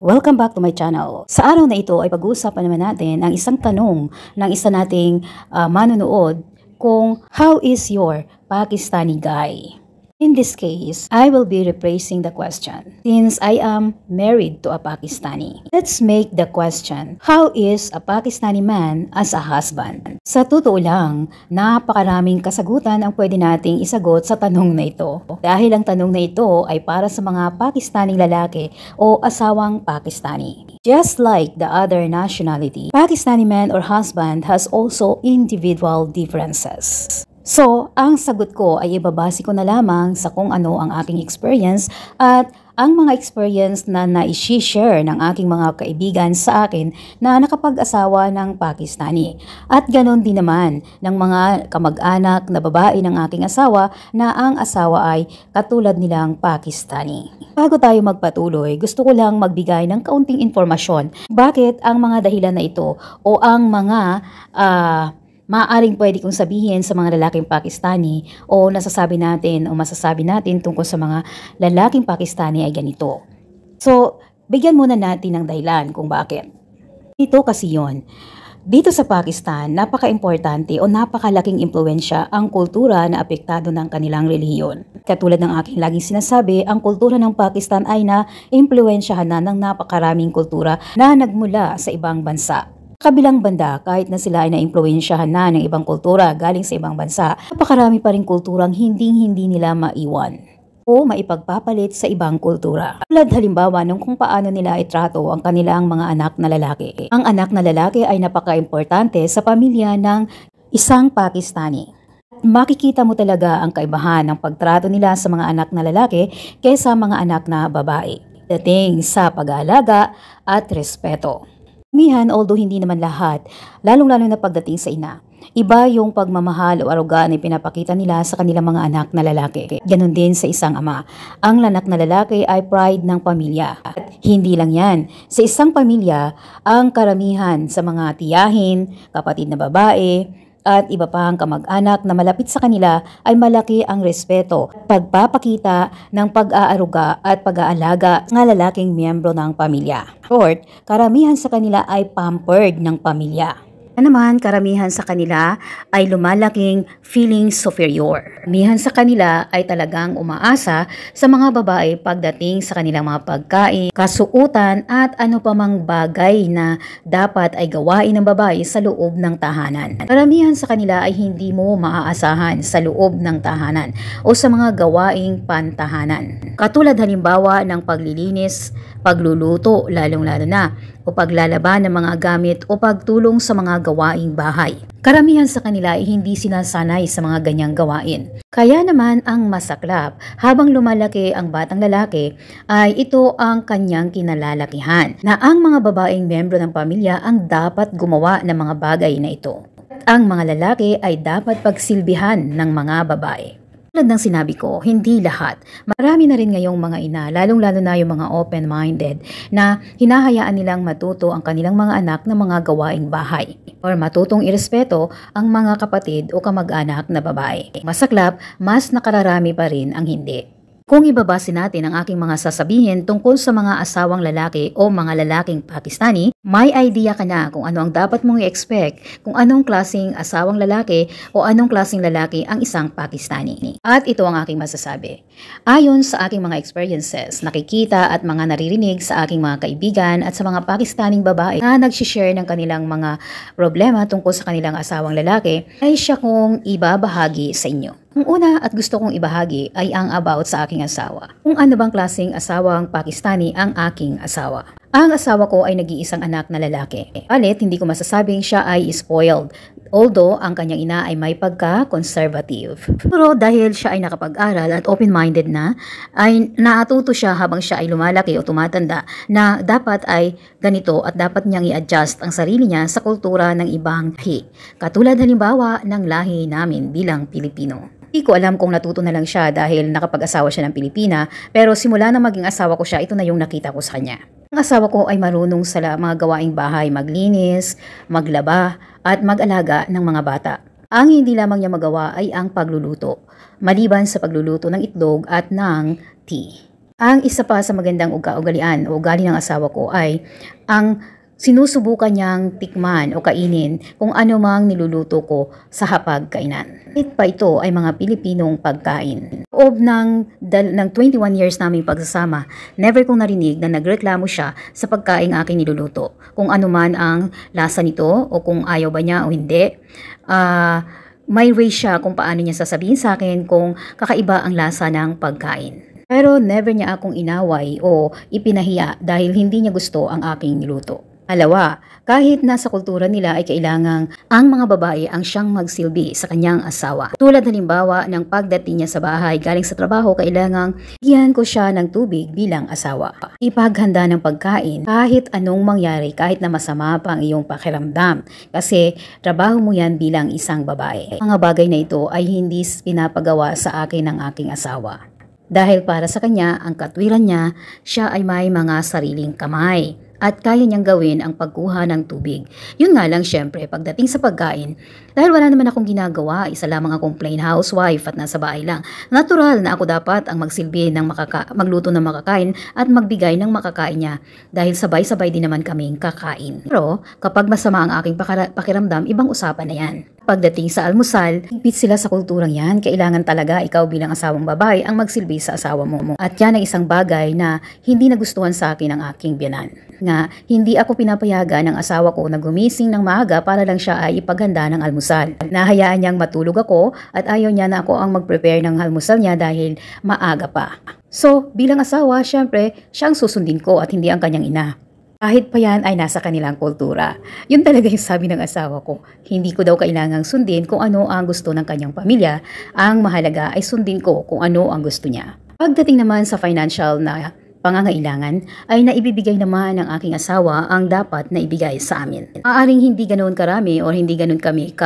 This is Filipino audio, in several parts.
Welcome back to my channel. Sa araw na ito ay pag-uusapan naman natin ang isang tanong ng isa nating manonood kung how is your Pakistani guy? In this case, I will be rephrasing the question since I am married to a Pakistani. Let's make the question, how is a Pakistani man as a husband? Sa totoo lang, napakaraming kasagutan ang pwede nating isagot sa tanong na ito. Dahil ang tanong na ito ay para sa mga Pakistaning lalaki o asawang Pakistani. Just like the other nationality, Pakistani man or husband has also individual differences. So, ang sagot ko ay ibabase ko na lamang sa kung ano ang aking experience at ang mga experience na na-share ng aking mga kaibigan sa akin na nakapag-asawa ng Pakistani. At ganon din naman ng mga kamag-anak na babae ng aking asawa na ang asawa ay katulad nilang Pakistani. Bago tayo magpatuloy, gusto ko lang magbigay ng kaunting informasyon. Bakit ang mga dahilan na ito o ang mga maaaring pwede kong sabihin sa mga lalaking Pakistani o nasasabi natin o masasabi natin tungkol sa mga lalaking Pakistani ay ganito. So, bigyan muna natin ng dahilan kung bakit. Ito kasi yon. Dito sa Pakistan, napaka-importante o napakalaking impluwensya ang kultura na apektado ng kanilang relihiyon. Katulad ng aking laging sinasabi, ang kultura ng Pakistan ay na-impluwensyahan na ng napakaraming kultura na nagmula sa ibang bansa. Kabilang banda, kahit na sila ay na-impluwensyahan na ng ibang kultura galing sa ibang bansa, napakarami pa rin kulturang hindi nila maiwan o maipagpapalit sa ibang kultura. Tulad halimbawa nung kung paano nila itrato ang kanilang mga anak na lalaki. Ang anak na lalaki ay napaka-importante sa pamilya ng isang Pakistani. Makikita mo talaga ang kaibahan ng pagtrato nila sa mga anak na lalaki kaysa mga anak na babae. Dating sa pag-aalaga at respeto. Although hindi naman lahat, lalong-lalo na pagdating sa ina. Iba yung pagmamahal o aruga na pinapakita nila sa kanilang mga anak na lalaki. Ganon din sa isang ama. Ang anak na lalaki ay pride ng pamilya. At hindi lang yan. Sa isang pamilya, ang karamihan sa mga tiyahin, kapatid na babae, at iba pang kamag-anak na malapit sa kanila ay malaki ang respeto, pagpapakita ng pag-aaruga at pag-aalaga ng lalaking miyembro ng pamilya. Short, karamihan sa kanila ay pampered ng pamilya. Naman, karamihan sa kanila ay lumalaking feeling superior. Karamihan sa kanila ay talagang umaasa sa mga babae pagdating sa kanilang mga pagkain, kasuutan at ano pa mang bagay na dapat ay gawain ng babae sa loob ng tahanan. Karamihan sa kanila ay hindi mo maaasahan sa loob ng tahanan o sa mga gawaing pantahanan. Katulad halimbawa ng paglilinis, pagluluto lalong-lalo na, o paglalaban ng mga gamit o pagtulong sa mga gawaing bahay. Karamihan sa kanila ay hindi sinasanay sa mga ganyang gawain. Kaya naman ang masaklap, habang lumalaki ang batang lalaki, ay ito ang kanyang kinalalakihan, na ang mga babaeng miyembro ng pamilya ang dapat gumawa ng mga bagay na ito. Ang mga lalaki ay dapat pagsilbihan ng mga babae. Tulad ng sinabi ko, hindi lahat. Marami na rin ngayong mga ina, lalong-lalo na yung mga open-minded, na hinahayaan nilang matuto ang kanilang mga anak ng mga gawaing bahay or matutong irespeto ang mga kapatid o kamag-anak na babae. Masaklap, mas nakararami pa rin ang hindi. Kung ibabase natin ang aking mga sasabihin tungkol sa mga asawang lalaki o mga lalaking Pakistani, may idea ka na kung ano ang dapat mong i-expect kung anong klaseng asawang lalaki o anong klaseng lalaki ang isang Pakistani. At ito ang aking masasabi. Ayon sa aking mga experiences, nakikita at mga naririnig sa aking mga kaibigan at sa mga Pakistaning babae na nagsishare ng kanilang mga problema tungkol sa kanilang asawang lalaki, ay siya kong ibabahagi sa inyo. Ang una at gusto kong ibahagi ay ang about sa aking asawa. Kung ano bang klaseng asawang Pakistani ang aking asawa. Ang asawa ko ay nag-iisang anak na lalaki. Palit, hindi ko masasabing siya ay spoiled. Although, ang kanyang ina ay may pagka-conservative. Pero dahil siya ay nakapag-aral at open-minded na, ay naatuto siya habang siya ay lumalaki o tumatanda na dapat ay ganito at dapat niyang i-adjust ang sarili niya sa kultura ng ibang lahi. Katulad halimbawa ng lahi namin bilang Pilipino. Hindi ko alam kung natuto na lang siya dahil nakapag-asawa siya ng Pilipina, pero simula na maging asawa ko siya, ito na yung nakita ko sa kanya. Ang asawa ko ay marunong sa mga gawaing bahay, maglinis, maglaba, at mag-alaga ng mga bata. Ang hindi lamang niya magawa ay ang pagluluto, maliban sa pagluluto ng itlog at ng tea. Ang isa pa sa magandang ugalian o ugali ng asawa ko ay ang sinusubukan niyang tikman o kainin kung ano mang niluluto ko sa hapagkainan. Kahit pa ito ay mga Pilipinong pagkain. Loob ng 21 years naming pagsasama, never kong narinig na nagreklamo siya sa pagkain aking niluluto. Kung ano man ang lasa nito o kung ayaw ba niya o hindi. May way siya kung paano niya sasabihin sa akin kung kakaiba ang lasa ng pagkain. Pero never niya akong inaway o ipinahiya dahil hindi niya gusto ang aking niluto. Alawa, kahit nasa kultura nila ay kailangang ang mga babae ang siyang magsilbi sa kanyang asawa. Tulad halimbawa ng pagdating niya sa bahay galing sa trabaho, kailangang bigyan ko siya ng tubig bilang asawa. Ipaghanda ng pagkain kahit anong mangyari, kahit na masama pa ang iyong pakiramdam. Kasi trabaho mo yan bilang isang babae. Mga bagay na ito ay hindi pinapagawa sa akin ng aking asawa. Dahil para sa kanya, ang katwiran niya, siya ay may mga sariling kamay at kaya niyang gawin ang pagkuha ng tubig. Yun nga lang syempre, pagdating sa pagkain, dahil wala naman akong ginagawa, isa lamang akong plain housewife at nasa bahay lang. Natural na ako dapat ang magsilbi ng magluto ng makakain at magbigay ng makakain niya dahil sabay-sabay din naman kaming kakain. Pero kapag masama ang aking pakiramdam, ibang usapan na yan. Pagdating sa almusal, higpit sila sa kulturang yan, kailangan talaga ikaw bilang asawang babae ang magsilbi sa asawa mo. At yan ang isang bagay na hindi nagustuhan sa akin ng aking biyanan. Nga, hindi ako pinapayagan ng asawa ko na gumising ng maaga para lang siya ay ipaghanda ng almusal. Nahayaan niyang matulog ako at ayaw niya na ako ang mag-prepare ng almusal niya dahil maaga pa. So, bilang asawa, syempre, siya ang susundin ko at hindi ang kanyang ina. Kahit pa yan ay nasa kanilang kultura. Yun talaga yung sabi ng asawa ko. Hindi ko daw kailangang sundin kung ano ang gusto ng kanyang pamilya. Ang mahalaga ay sundin ko kung ano ang gusto niya. Pagdating naman sa financial na pangangailangan, ay naibibigay naman ng aking asawa ang dapat na ibigay sa amin. Maaring hindi ganoon karami o hindi ganoon kami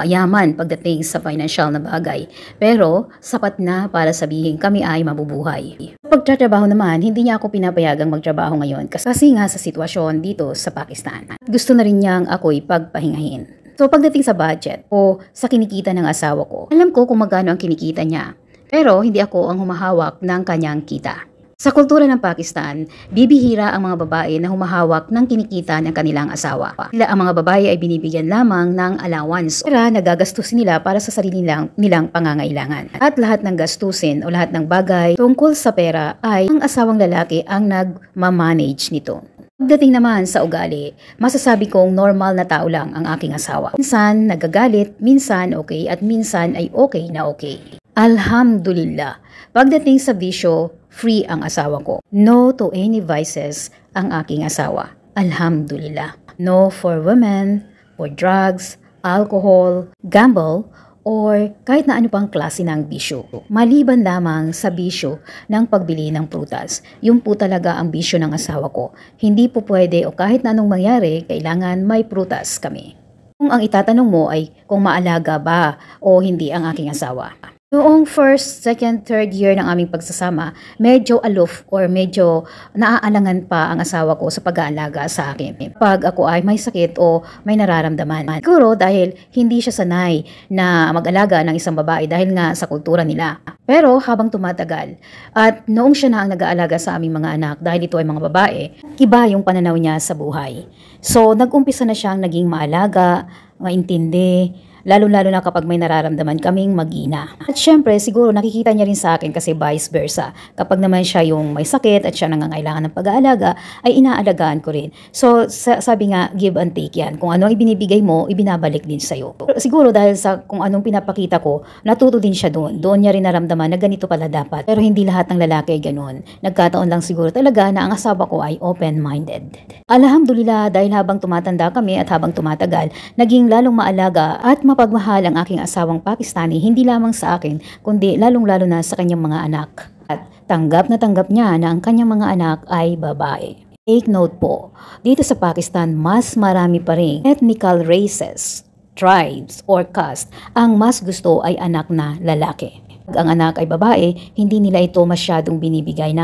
yaman pagdating sa financial na bagay. Pero sapat na para sabihin kami ay mabubuhay. Pagtatrabaho naman, hindi niya ako pinapayagang magtrabaho ngayon kasi nga sa sitwasyon dito sa Pakistan. Gusto na rin niyang ako'y pagpahingahin. So pagdating sa budget o sa kinikita ng asawa ko, alam ko kung magkano ang kinikita niya. Pero hindi ako ang humahawak ng kanyang kita. Sa kultura ng Pakistan, bibihira ang mga babae na humahawak ng kinikita ng kanilang asawa. Ang mga babae ay binibigyan lamang ng allowance. Pera na gagastusin nila para sa sarili nilang pangangailangan. At lahat ng gastusin o lahat ng bagay tungkol sa pera ay ang asawang lalaki ang nagmamanage nito. Pagdating naman sa ugali, masasabi kong normal na tao lang ang aking asawa. Minsan nagagalit, minsan okay at minsan ay okay na okay. Alhamdulillah. Pagdating sa bisyo, free ang asawa ko. No to any vices ang aking asawa. Alhamdulillah. No for women, for drugs, alcohol, gamble, or kahit na ano pang klase ng bisyo. Maliban lamang sa bisyo ng pagbili ng prutas. Yun po talaga ang bisyo ng asawa ko. Hindi po pwede o kahit na anong mangyari, kailangan may prutas kami. Kung ang itatanong mo ay kung maalaga ba o hindi ang aking asawa. Noong first, second, third year ng aming pagsasama, medyo aloof or medyo naaalangan pa ang asawa ko sa pag-aalaga sa akin. Pag ako ay may sakit o may nararamdaman. Siguro dahil hindi siya sanay na mag-alaga ng isang babae dahil nga sa kultura nila. Pero habang tumatagal at noong siya na ang nag-aalaga sa aming mga anak dahil ito ay mga babae, iba yung pananaw niya sa buhay. So nag-umpisa na siyang naging maalaga, maintindi, lalo-lalo na kapag may nararamdaman kaming mag-ina. At syempre, siguro nakikita niya rin sa akin kasi vice versa. Kapag naman siya yung may sakit at siya nangangailangan ng pag-aalaga, ay inaalagaan ko rin. So, sabi nga, give and take yan. Kung ano ang ibinibigay mo, ibinabalik din sa'yo. Siguro dahil sa kung anong pinapakita ko, natuto din siya doon. Doon niya rin naramdaman na ganito pala dapat. Pero hindi lahat ng lalaki ay ganun. Nagkataon lang siguro talaga na ang asawa ko ay open-minded. Alhamdulillah, dahil habang tumatanda kami at habang tumatagal, naging lalong maalaga at mapagmahal ang aking asawang Pakistani, hindi lamang sa akin, kundi lalong-lalo na sa kanyang mga anak. At tanggap na tanggap niya na ang kanyang mga anak ay babae. Take note po, dito sa Pakistan, mas marami pa rin ethnical races, tribes, or caste. Ang mas gusto ay anak na lalaki. Pag ang anak ay babae, hindi nila ito masyadong binibigyan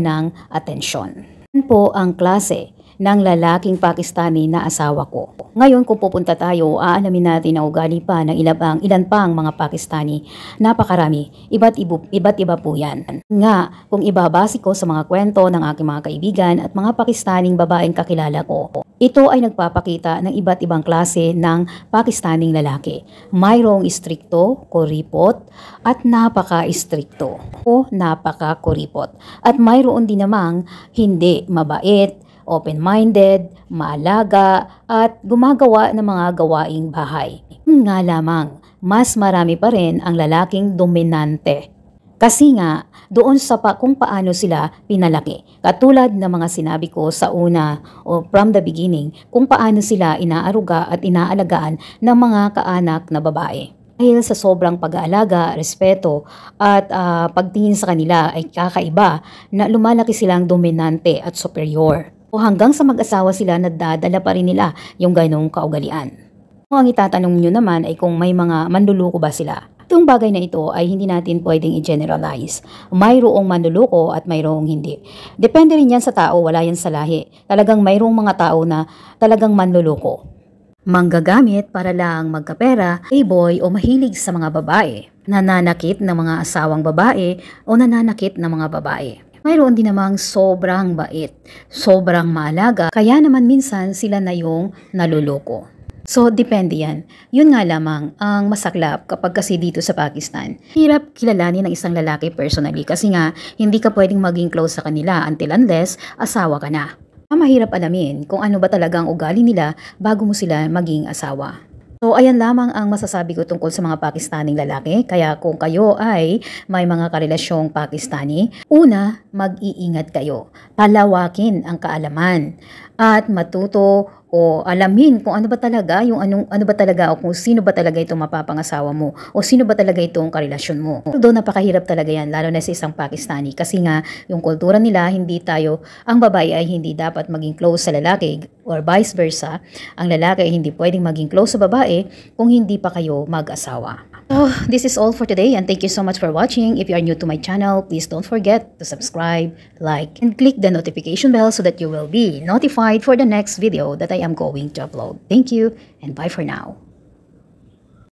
ng atensyon. Yan po ang klase ng lalaking Pakistani na asawa ko. Ngayon kung pupunta tayo, aalamin natin ang ugali pa ng ilan pang mga Pakistani. Napakarami, iba't iba po yan. Nga, kung ibabase ko sa mga kwento ng aking mga kaibigan at mga Pakistaning babaeng kakilala ko, ito ay nagpapakita ng iba't ibang klase ng Pakistaning lalaki. Mayroong istrikto, kuripot, at napaka-istrikto o napaka-kuripot. At mayroon din namang hindi mabait, open-minded, maalaga, at gumagawa ng mga gawaing bahay. Nga lamang, mas marami pa rin ang lalaking dominante. Kasi nga, doon sa kung paano sila pinalaki. Katulad ng mga sinabi ko sa una o from the beginning, kung paano sila inaaruga at inaalagaan ng mga kaanak na babae. Dahil sa sobrang pag-aalaga, respeto at pagtingin sa kanila ay kakaiba na lumalaki silang dominante at superior. O hanggang sa mag-asawa sila nadadala pa rin nila yung ganong kaugalian. Kung ang itatanong nyo naman ay kung may mga manluloko ba sila. Itong bagay na ito ay hindi natin pwedeng i-generalize. Mayroong manluloko at mayroong hindi. Depende rin yan sa tao, wala yan sa lahi. Talagang mayroong mga tao na talagang manluloko. Manggagamit para lang magkapera, playboy o mahilig sa mga babae. Nananakit ng mga asawang babae o nananakit ng mga babae. Mayroon din namang sobrang bait, sobrang maalaga, kaya naman minsan sila na yung naluloko. So, depende yan. Yun nga lamang ang masaklap kapag kasi dito sa Pakistan. Hirap kilalanin ng isang lalaki personally kasi nga hindi ka pwedeng maging close sa kanila until unless asawa ka na. Mahirap alamin kung ano ba talaga ang ugali nila bago mo sila maging asawa. So, ayan lamang ang masasabi ko tungkol sa mga Pakistaning lalaki. Kaya kung kayo ay may mga karelasyong Pakistani, una, mag-iingat kayo. Palawakin ang kaalaman at matuto o alamin kung ano ba talaga ano ba talaga o kung sino ba talaga itong mapapangasawa mo o sino ba talaga itong karelasyon mo. Although napakahirap talaga yan lalo na sa isang Pakistani kasi nga yung kultura nila ang babae ay hindi dapat maging close sa lalaki or vice versa. Ang lalaki ay hindi pwedeng maging close sa babae kung hindi pa kayo mag-asawa. So, this is all for today and thank you so much for watching. If you are new to my channel, please don't forget to subscribe, like, and click the notification bell so that you will be notified for the next video that I am going to upload. Thank you and bye for now.